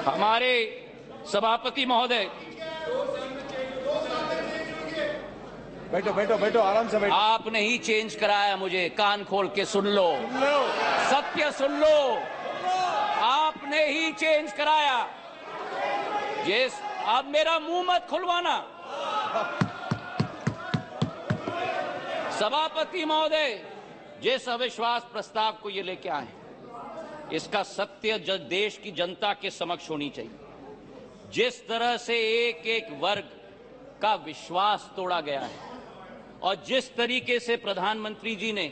हमारे सभापति महोदय, बैठो बैठो बैठो, आराम से बैठो। आपने ही चेंज कराया, मुझे कान खोल के सुन लो, सत्य सुन लो, आपने ही चेंज कराया। जिस अब मेरा मुंह मत खुलवाना। सभापति महोदय, जिस अविश्वास प्रस्ताव को ये लेके आए, इसका सत्य देश की जनता के समक्ष होनी चाहिए। जिस तरह से एक एक वर्ग का विश्वास तोड़ा गया है और जिस तरीके से प्रधानमंत्री जी ने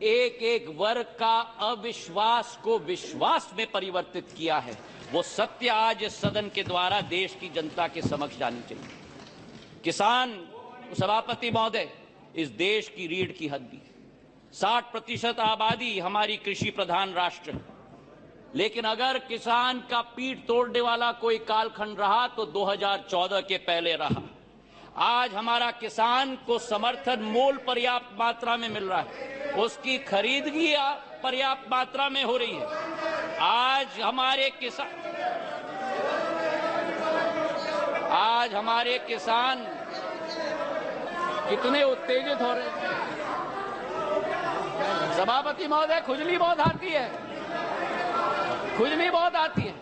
एक एक वर्ग का अविश्वास को विश्वास में परिवर्तित किया है, वो सत्य आज इस सदन के द्वारा देश की जनता के समक्ष जानी चाहिए। किसान, सभापति महोदय, इस देश की रीढ़ की हड्डी, 60% आबादी हमारी कृषि प्रधान राष्ट्र है, लेकिन अगर किसान का पीठ तोड़ने वाला कोई कालखंड रहा तो 2014 के पहले रहा। आज हमारा किसान को समर्थन मूल्य पर्याप्त मात्रा में मिल रहा है, उसकी खरीदगी पर्याप्त मात्रा में हो रही है। आज हमारे किसान कितने उत्तेजित हो रहे हैं। सभापति महोदय, खुजली बहुत आती है, खुजली बहुत आती है,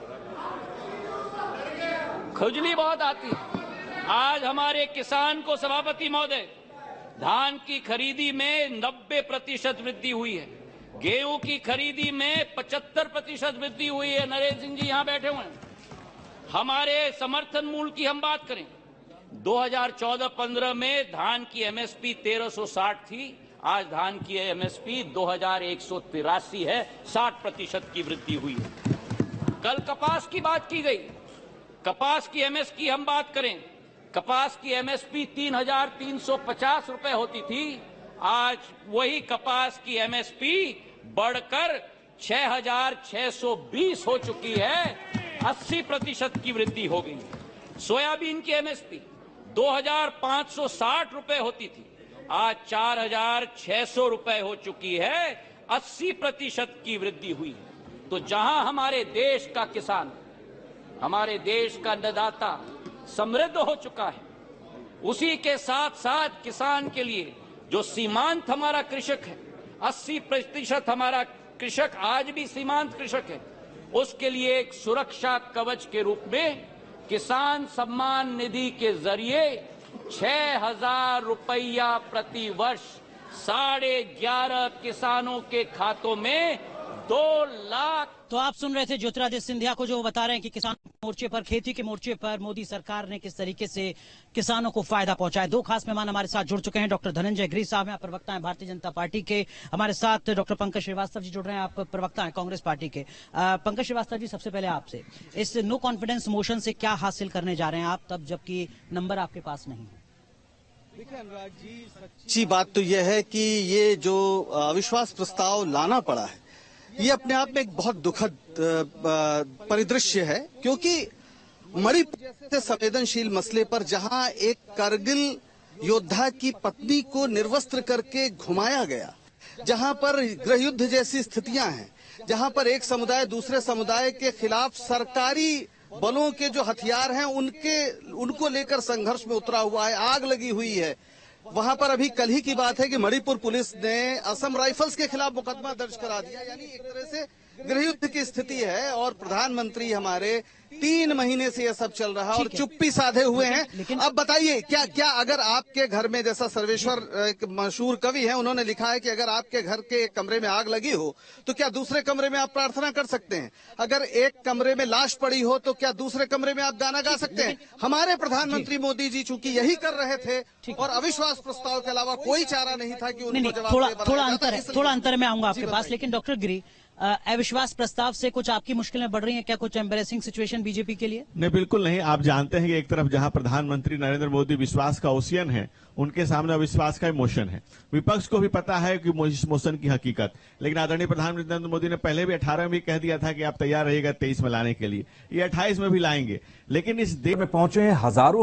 खुजली बहुत आती है। आज हमारे किसान को, सभापति महोदय, धान की खरीदी में 90% वृद्धि हुई है, गेहूं की खरीदी में 75% वृद्धि हुई है। नरेंद्र सिंह जी यहां बैठे हुए हैं। हमारे समर्थन मूल्य की हम बात करें, 2014-15 में धान की एमएसपी 1360 थी, आज धान की एमएसपी 2183 है, 60% की वृद्धि हुई है। कल कपास की बात की गई, कपास की एमएसपी हम बात करें, कपास की एमएसपी 3350 रुपए होती थी, आज वही कपास की एमएसपी बढ़कर 6620 हो चुकी है, 80% की वृद्धि हो गई। सोयाबीन की एमएसपी 2560 रुपए होती थी, आज 4600 रुपए हो चुकी है, 80% की वृद्धि हुई है। तो जहां हमारे देश का किसान, हमारे देश का अन्नदाता समृद्ध हो चुका है, उसी के साथ साथ किसान के लिए जो सीमांत हमारा कृषक है, 80% हमारा कृषक आज भी सीमांत कृषक है, उसके लिए एक सुरक्षा कवच के रूप में किसान सम्मान निधि के जरिए 6000 रुपया प्रति वर्ष 11.5 किसानों के खातों में 2 लाख। तो आप सुन रहे थे ज्योतिरादित्य सिंधिया को, जो बता रहे हैं कि किसान मोर्चे पर, खेती के मोर्चे पर मोदी सरकार ने किस तरीके से किसानों को फायदा पहुंचाया। 2 खास मेहमान हमारे साथ जुड़ चुके हैं। डॉक्टर धनंजय गिरी साहब हैं, प्रवक्ता हैं भारतीय जनता पार्टी के। हमारे साथ डॉक्टर पंकज श्रीवास्तव जी जुड़ रहे हैं, आप प्रवक्ता हैं कांग्रेस पार्टी के। पंकज श्रीवास्तव जी, सबसे पहले आपसे, इस नो कॉन्फिडेंस मोशन से क्या हासिल करने जा रहे हैं आप, तब जबकि नंबर आपके पास नहीं है? देखिए अनुराग जी, सच्ची बात तो यह है कि ये जो अविश्वास प्रस्ताव लाना पड़ा है, ये अपने आप में एक बहुत दुखद परिदृश्य है, क्योंकि मणिपुर जैसे संवेदनशील मसले पर जहां एक करगिल योद्धा की पत्नी को निर्वस्त्र करके घुमाया गया, जहां पर गृहयुद्ध जैसी स्थितियां हैं, जहां पर एक समुदाय दूसरे समुदाय के खिलाफ सरकारी बलों के जो हथियार हैं उनको लेकर संघर्ष में उतरा हुआ है, आग लगी हुई है, वहां पर अभी कल ही की बात है कि मणिपुर पुलिस ने असम राइफल्स के खिलाफ मुकदमा दर्ज करा दिया। यानी एक तरह से गृहयुद्ध की स्थिति है और प्रधानमंत्री हमारे 3 महीने से यह सब चल रहा है और चुप्पी साधे हुए हैं। अब बताइए, क्या अगर आपके घर में, जैसा सर्वेश्वर एक मशहूर कवि हैं, उन्होंने लिखा है कि अगर आपके घर के एक कमरे में आग लगी हो तो क्या दूसरे कमरे में आप प्रार्थना कर सकते हैं? अगर एक कमरे में लाश पड़ी हो तो क्या दूसरे कमरे में आप गाना गा सकते हैं? हमारे प्रधानमंत्री मोदी जी चूंकि यही कर रहे थे और अविश्वास प्रस्ताव के अलावा कोई चारा नहीं था कि उनको जवाब थोड़ा अंतर में आऊंगा आपके पास। लेकिन डॉक्टर गिरी, अविश्वास प्रस्ताव से कुछ आपकी मुश्किलें बढ़ रही हैं क्या? कुछ एम्बैरेसिंग सिचुएशन बीजेपी के लिए? नहीं, बिल्कुल नहीं। आप जानते हैं कि एक तरफ जहां प्रधानमंत्री नरेंद्र मोदी विश्वास का ओशियन है, उनके सामने अविश्वास का इमोशन है। विपक्ष को भी पता है कि इस मोशन की हकीकत, लेकिन आदरणीय प्रधानमंत्री नरेंद्र मोदी ने पहले भी 18 में कह दिया था कि आप तैयार रहिएगा 23 में लाने के लिए, ये 28 में भी लाएंगे। लेकिन इस देश में पहुंचे हैं हजारों